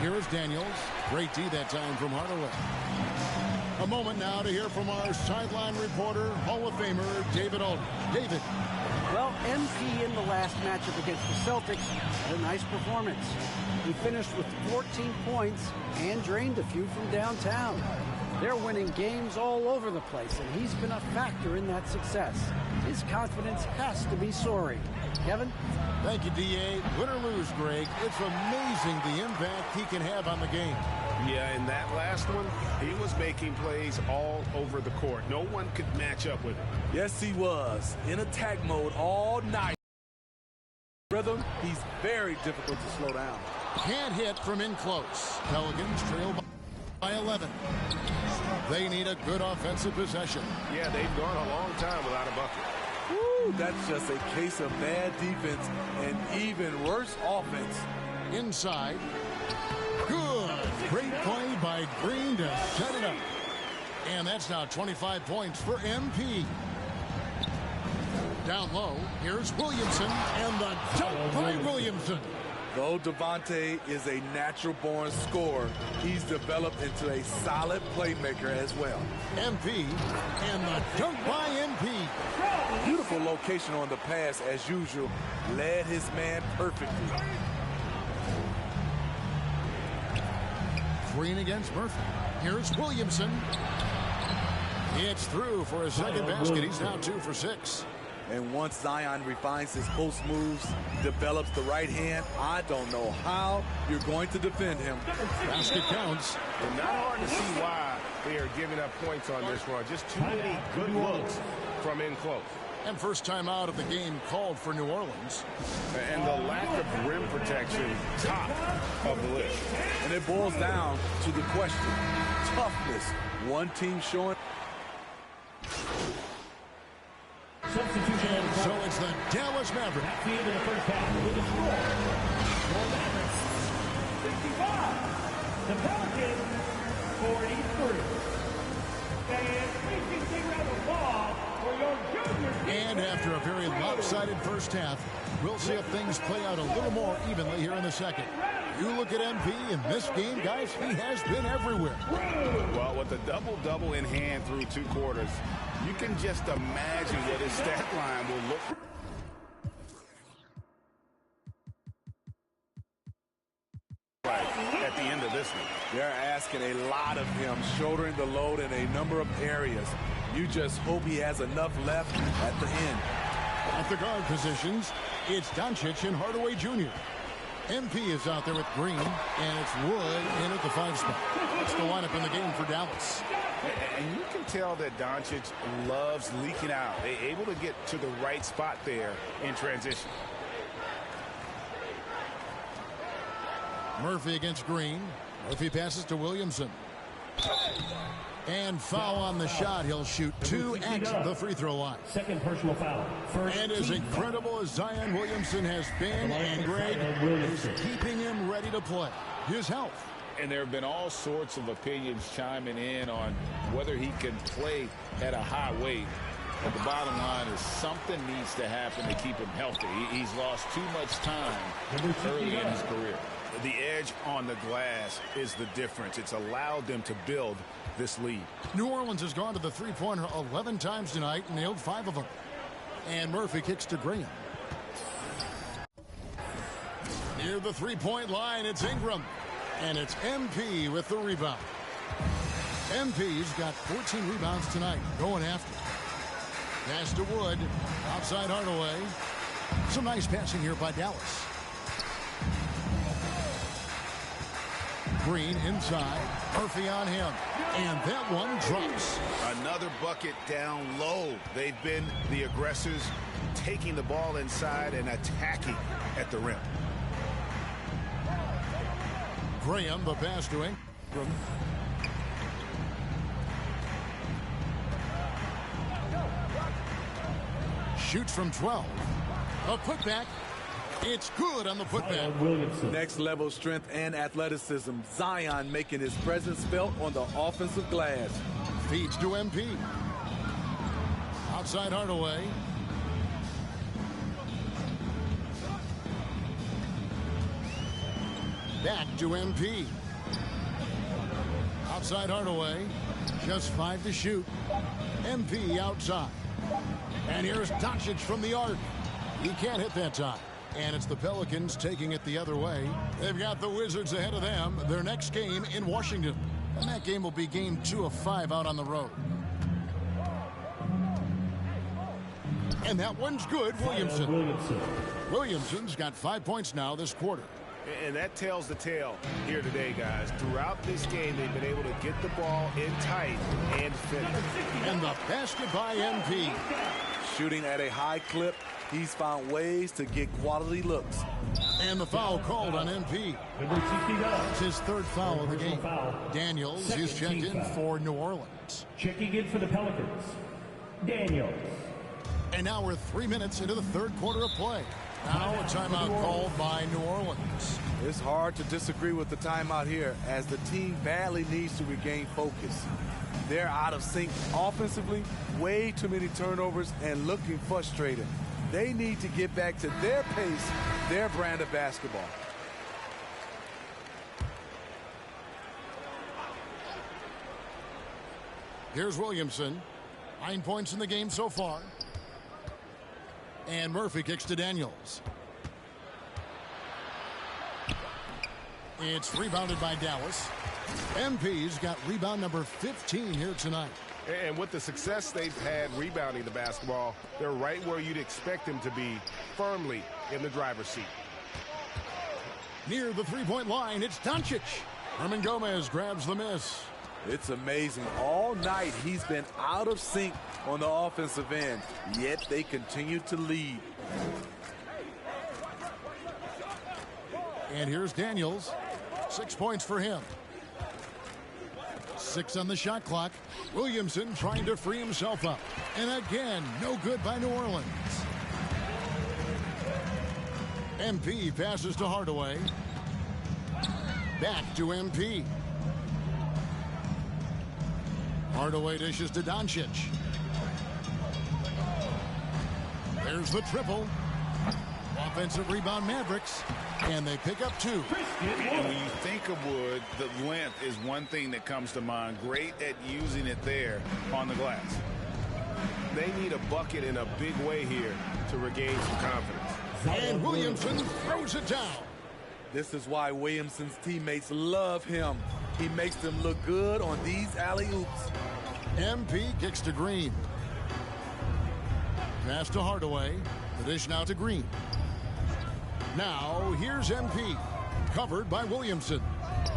Speaker 12: Here is Daniels. Great D that time from Hardaway. A moment now to hear from our sideline reporter, Hall of Famer David Aldridge. David.
Speaker 16: Well, MP in the last matchup against the Celtics had a nice performance. He finished with 14 points and drained a few from downtown. They're winning games all over the place, and he's been a factor in that success. His confidence has to be soaring. Kevin?
Speaker 12: Thank you, D.A. Win or lose, Greg, it's amazing the impact he can have on the game.
Speaker 14: Yeah, in that last one, he was making plays all over the court. No one could match up with him.
Speaker 15: Yes, he was. In attack mode all night. Rhythm, he's very difficult to slow down.
Speaker 12: Can't hit from in close. Pelicans trail by 11. They need a good offensive possession.
Speaker 14: Yeah, they've gone a long time without a bucket.
Speaker 15: Woo, that's just a case of bad defense and even worse offense.
Speaker 12: Inside. Good. Great play by Green to set it up. And that's now 25 points for MP. Down low, here's Williamson, and the dunk by Williamson.
Speaker 15: Though Devontae is a natural-born scorer, he's developed into a solid playmaker as well.
Speaker 12: MP, and the dunk by MP.
Speaker 15: Beautiful location on the pass, as usual. Led his man perfectly.
Speaker 12: Green against Murphy. Here's Williamson. It's through for a second basket. He's now 2 for 6.
Speaker 15: And once Zion refines his post moves, develops the right hand, I don't know how you're going to defend him.
Speaker 12: Basket counts.
Speaker 14: And not hard to see why they are giving up points on this run. Just too many good looks from in close.
Speaker 12: And first time out of the game called for New Orleans.
Speaker 14: And the lack of rim protection, top of the list.
Speaker 15: And it boils down to the question, toughness. One team showing.
Speaker 4: Substitution.
Speaker 12: So it's the Dallas Mavericks.
Speaker 4: At the end of the first half with the score. For Mavericks, 65. The Pelicans, 43. And please give a round of applause for your junior team.
Speaker 12: And after a very lopsided first half, we'll see if things play out a little more evenly here in the second. You look at MP in this game, guys, he has been everywhere.
Speaker 14: Well, with the double-double in hand through 2 quarters, you can just imagine what his stat line will look like at the end of this one.
Speaker 15: They're asking a lot of him, shouldering the load in a number of areas. You just hope he has enough left at the end.
Speaker 12: At the guard positions, it's Doncic and Hardaway Jr. MP is out there with Green, and it's Wood in at the 5 spot. That's the lineup in the game for Dallas.
Speaker 14: And you can tell that Doncic loves leaking out. They're able to get to the right spot there in transition.
Speaker 12: Murphy against Green. Murphy passes to Williamson. And foul on the shot. He'll shoot 2 at the free throw line.
Speaker 4: Second personal foul.
Speaker 12: And as incredible as Zion Williamson has been, and Greg is keeping him ready to play. His health.
Speaker 14: And there have been all sorts of opinions chiming in on whether he can play at a high weight. But the bottom line is something needs to happen to keep him healthy. He's lost too much time early in his career. The edge on the glass is the difference. It's allowed them to build this lead.
Speaker 12: New Orleans has gone to the three-pointer 11 times tonight and nailed 5 of them. And Murphy kicks to Graham. Near the three-point line, it's Ingram. And it's MP with the rebound. MP's got 14 rebounds tonight, going after. Pass to Wood. Outside Hardaway. Some nice passing here by Dallas. Green inside. Murphy on him. And that one drops.
Speaker 14: Another bucket down low. They've been the aggressors, taking the ball inside and attacking at the rim.
Speaker 12: Graham, the pass to Ingram. Shoots from 12. A putback. It's good on the putback.
Speaker 15: Next level strength and athleticism. Zion making his presence felt on the offensive glass.
Speaker 12: Feeds to MP. Outside Hardaway. Back to MP. Outside Hardaway. Just 5 to shoot. MP outside. And here's Doncic from the arc. He can't hit that time. And it's the Pelicans taking it the other way. They've got the Wizards ahead of them. Their next game in Washington. And that game will be game 2 of 5 out on the road. And that one's good, Williamson. Williamson's got 5 points now this quarter.
Speaker 1: And that tells the tale here today, guys. Throughout this game, they've been able to get the ball in tight and finish.
Speaker 12: And the basket by MP.
Speaker 15: Shooting at a high clip, he's found ways to get quality looks.
Speaker 12: And the foul called on MP. It's his 3rd foul of the game. Daniels is checked in for New Orleans.
Speaker 4: Checking in for the Pelicans, Daniels.
Speaker 12: And now we're 3 minutes into the 3rd quarter of play. Now a timeout called by New Orleans.
Speaker 15: It's hard to disagree with the timeout here as the team badly needs to regain focus. They're out of sync offensively, way too many turnovers, and looking frustrated. They need to get back to their pace, their brand of basketball.
Speaker 12: Here's Williamson. 9 points in the game so far. And Murphy kicks to Daniels. It's rebounded by Dallas. MP's got rebound number 15 here tonight.
Speaker 1: And with the success they've had rebounding the basketball, they're right where you'd expect them to be, firmly in the driver's seat.
Speaker 12: Near the three-point line, it's Doncic. Herman Gomez grabs the miss.
Speaker 15: It's amazing. All night he's been out of sync on the offensive end, yet they continue to lead.
Speaker 12: And here's Daniels. 6 points for him. 6 on the shot clock. Williamson trying to free himself up. And again, no good by New Orleans. MP passes to Hardaway. Back to MP. Hardaway dishes to Doncic. There's the triple. Offensive rebound Mavericks. And they pick up 2.
Speaker 14: And when you think of Wood, the length is one thing that comes to mind. Great at using it there on the glass.
Speaker 1: They need a bucket in a big way here to regain some confidence.
Speaker 12: And Williamson throws it down.
Speaker 15: This is why Williamson's teammates love him. He makes them look good on these alley-oops.
Speaker 12: MP kicks to Green. Pass to Hardaway. The dish now to Green. Now, here's MP. Covered by Williamson.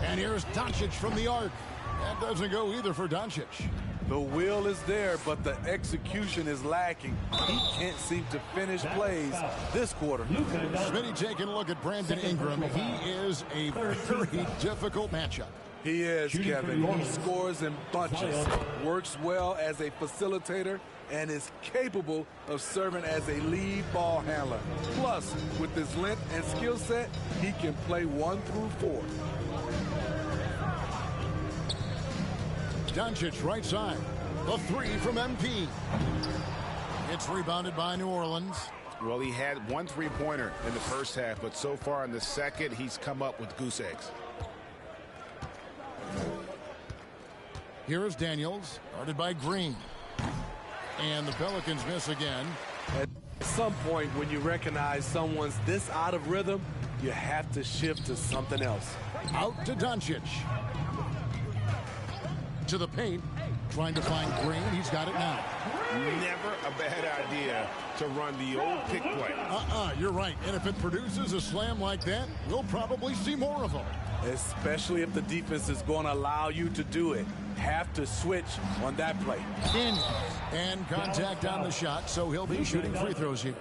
Speaker 12: And here's Doncic from the arc. That doesn't go either for Doncic.
Speaker 15: The will is there, but the execution is lacking. He can't seem to finish plays this quarter.
Speaker 12: Smitty taking a look at Brandon Ingram. He is a very difficult matchup.
Speaker 15: He is, Kevin. He scores in bunches, works well as a facilitator, and is capable of serving as a lead ball handler. Plus, with his length and skill set, he can play 1 through 4.
Speaker 12: Doncic right side. The 3 from MP. It's rebounded by New Orleans.
Speaker 1: Well, he had 1 3-pointer in the first half, but so far in the second, he's come up with goose eggs.
Speaker 12: Here is Daniels, guarded by Green. And the Pelicans miss again.
Speaker 15: At some point, when you recognize someone's this out of rhythm, you have to shift to something else.
Speaker 12: Out to Doncic. To the paint, trying to find Green. He's got it now.
Speaker 1: Never a bad idea to run the old pick play.
Speaker 12: You're right. And if it produces a slam like that, we'll probably see more of them.
Speaker 15: Especially if the defense is going to allow you to do it. Have to switch on that play.
Speaker 12: And contact on the shot, so he'll be shooting free throws here.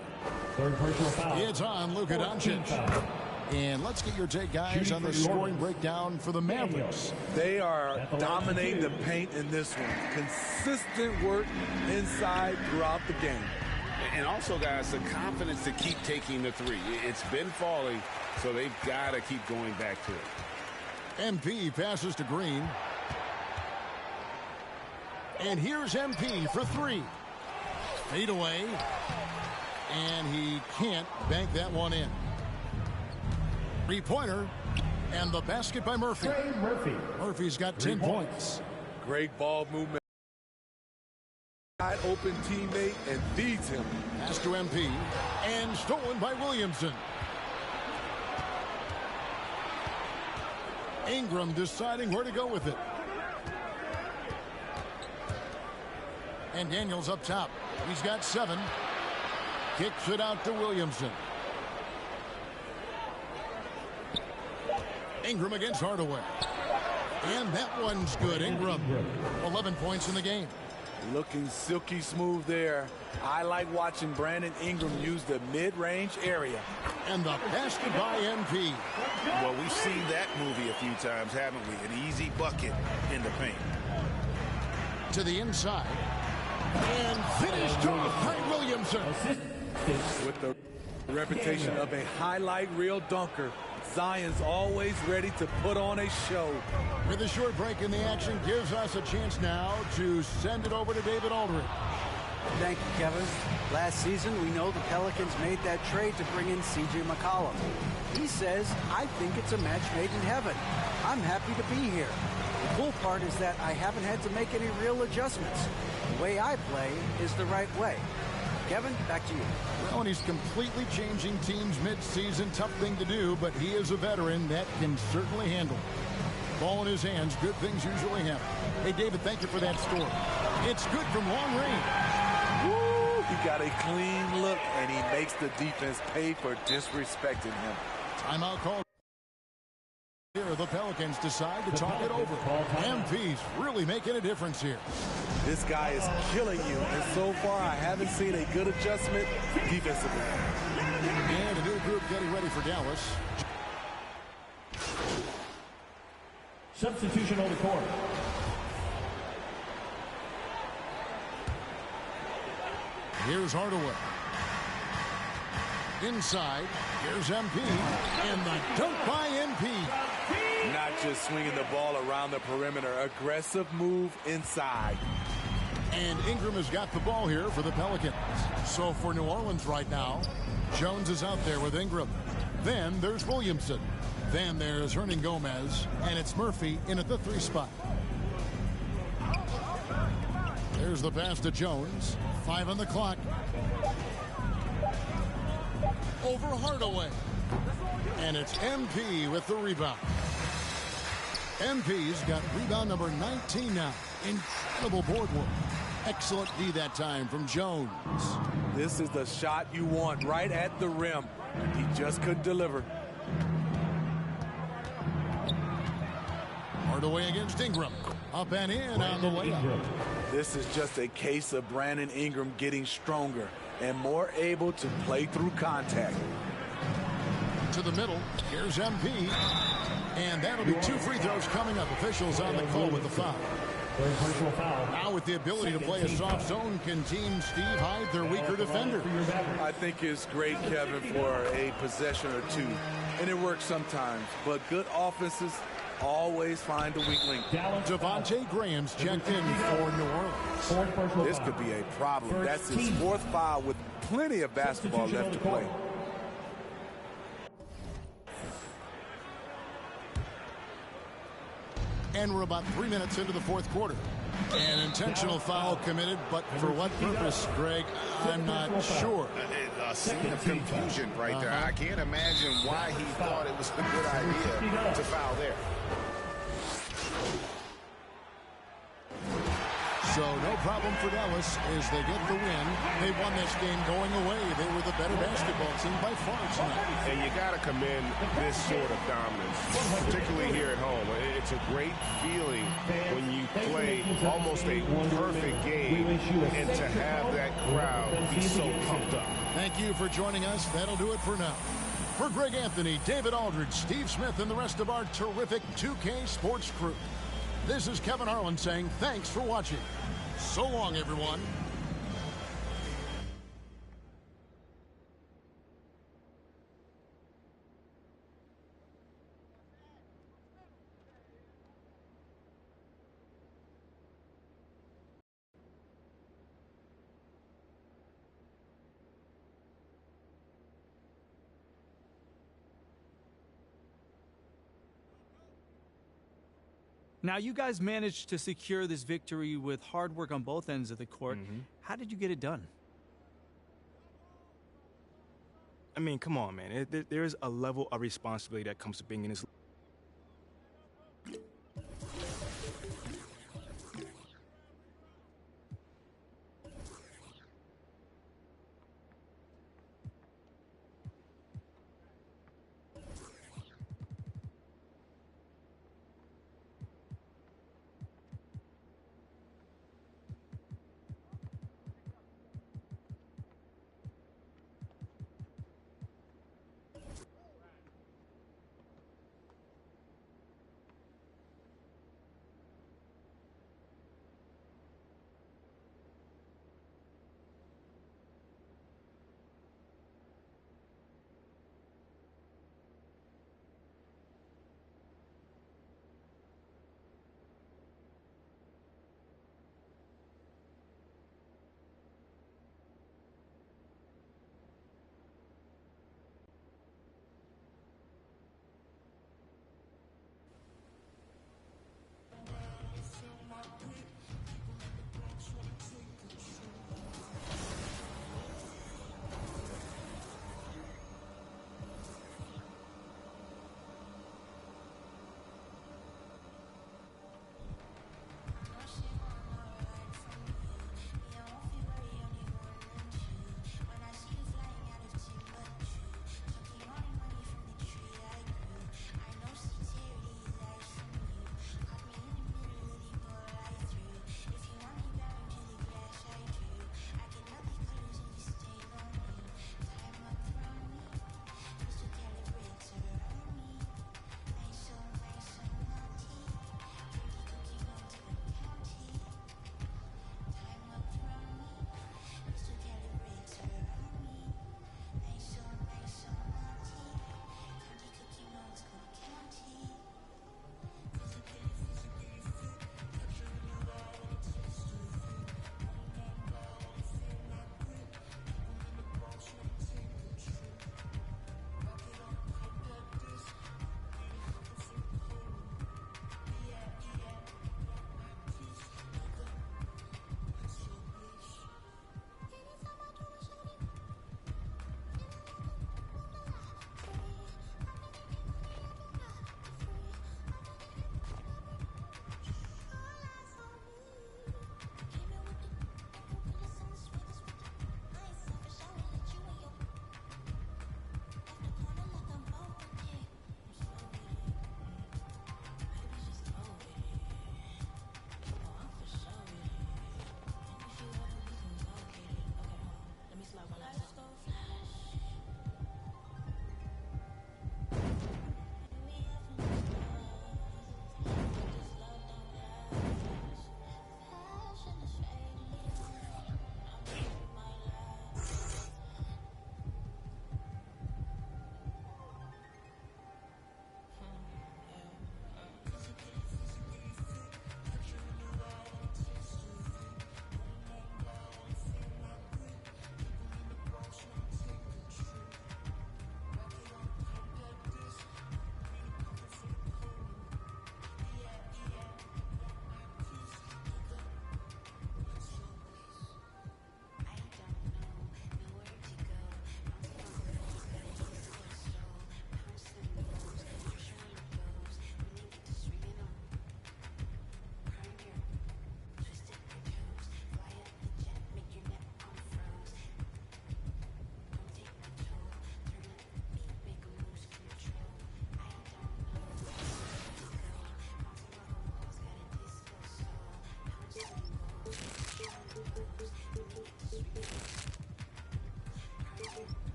Speaker 12: It's on Luka Doncic. And let's get your take, guys, on the scoring breakdown for the Mavericks.
Speaker 15: They are dominating the paint in this one. Consistent work inside throughout the game.
Speaker 1: And also, guys, the confidence to keep taking the 3. It's been falling, so they've got to keep going back to it.
Speaker 12: MP passes to Green. And here's MP for 3. Fade away. And he can't bank that one in. 3-pointer. And the basket by Murphy. Murphy's got 10 points.
Speaker 15: Great ball movement. Wide open teammate and feeds him.
Speaker 12: Pass to MP. And stolen by Williamson. Ingram deciding where to go with it. And Daniels up top. He's got 7. Kicks it out to Williamson. Ingram against Hardaway. And that one's good. Ingram, 11 points in the game.
Speaker 15: Looking silky smooth there. I like watching Brandon Ingram use the mid-range area.
Speaker 12: And the basket by MP.
Speaker 14: Well, we've seen that movie a few times, haven't we? An easy bucket in the paint.
Speaker 12: To the inside. And finished off by Williamson.
Speaker 15: With the reputation of a highlight reel dunker, Zion's always ready to put on a show.
Speaker 12: With a short break in the action gives us a chance now to send it over to David Aldridge.
Speaker 16: Thank you, Kevin. Last season, we know the Pelicans made that trade to bring in C.J. McCollum. He says, I think it's a match made in heaven. I'm happy to be here. The cool part is that I haven't had to make any real adjustments. The way I play is the right way. Kevin, back to you.
Speaker 12: Well, and he's completely changing teams mid-season. Tough thing to do, but he is a veteran that can certainly handle it. Ball in his hands, good things usually happen. Hey, David, thank you for that story. It's good from long range.
Speaker 15: Woo! He got a clean look, and he makes the defense pay for disrespecting him.
Speaker 12: Timeout call. Here, the Pelicans decide to talk it over. MP's really making a difference here.
Speaker 15: This guy is killing you, and so far I haven't seen a good adjustment defensively.
Speaker 12: And a new group getting ready for Dallas.
Speaker 4: Substitution on the court.
Speaker 12: Here's Hardaway. Inside, here's MP. And the dunk by MP.
Speaker 15: Not just swinging the ball around the perimeter. Aggressive move inside.
Speaker 12: And Ingram has got the ball here for the Pelicans. So for New Orleans right now, Jones is out there with Ingram. Then there's Williamson. Then there's Hernangomez. And it's Murphy in at the 3 spot. There's the pass to Jones. 5 on the clock. Over Hardaway. And it's MP with the rebound. MP's got rebound number 19 now. Incredible board work. Excellent D that time from Jones.
Speaker 15: This is the shot you want right at the rim. He just couldn't deliver.
Speaker 12: Hardaway against Ingram. Up and in on the layup.
Speaker 15: This is just a case of Brandon Ingram getting stronger and more able to play through contact.
Speaker 12: To the middle. Here's MP. And that'll be 2 free throws coming up. Officials on the call with the foul. Now with the ability to play a soft zone, can Team Steve hide their weaker defender?
Speaker 15: I think it's great, Kevin, for a possession or two. And it works sometimes. But good offenses always find a weak link.
Speaker 12: Devontae Graham's checked in for New Orleans.
Speaker 15: This could be a problem. That's his 4th foul with plenty of basketball left to play.
Speaker 12: And we're about 3 minutes into the 4th quarter. An intentional foul committed, but for what purpose, Greg, I'm not sure.
Speaker 14: A scene of confusion right there. I can't imagine why he thought it was a good idea to foul there.
Speaker 12: So no problem for Dallas as they get the win. They won this game going away. They were the better basketball team by far tonight.
Speaker 1: And you got to commend this sort of dominance, particularly here at home. It's a great feeling when you play almost a perfect game and to have that crowd be so pumped up.
Speaker 12: Thank you for joining us. That'll do it for now. For Greg Anthony, David Aldridge, Steve Smith, and the rest of our terrific 2K Sports crew, this is Kevin Harlan saying thanks for watching. So long, everyone.
Speaker 17: Now, you guys managed to secure this victory with hard work on both ends of the court. How did you get it done?
Speaker 18: I mean, come on, man. There is a level of responsibility that comes to being in this